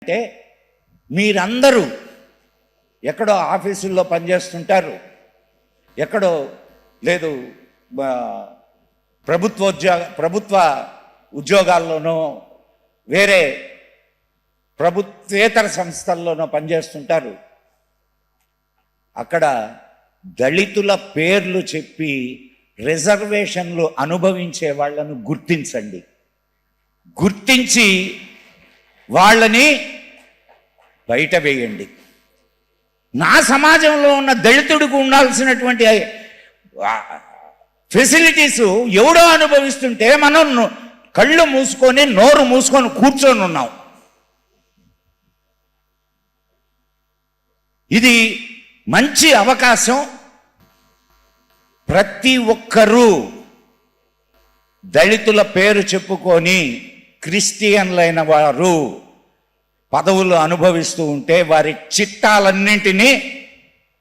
అంటే మీరందరూ ఎక్కడో ఆఫీసుల్లో పనిచేస్తుంటారు, ఎక్కడో లేదు ప్రభుత్వ ఉద్యోగాల్లోనో వేరే ప్రభుత్వేతర సంస్థల్లోనో పనిచేస్తుంటారు. అక్కడ దళితుల పేర్లు చెప్పి రిజర్వేషన్లు అనుభవించే వాళ్ళను గుర్తించండి. గుర్తించి వాళ్ళని బయట వేయండి. నా సమాజంలో ఉన్న దళితుడికి ఉండాల్సినటువంటి ఫెసిలిటీస్ ఎవడో అనుభవిస్తుంటే మనం కళ్ళు మూసుకొని నోరు మూసుకొని కూర్చొని ఉన్నాం. ఇది మంచి అవకాశం. ప్రతి ఒక్కరూ దళితుల పేరు చెప్పుకొని క్రిస్టియన్లైన వారు పదవులు అనుభవిస్తూ ఉంటే వారి చిట్టాలన్నింటినీ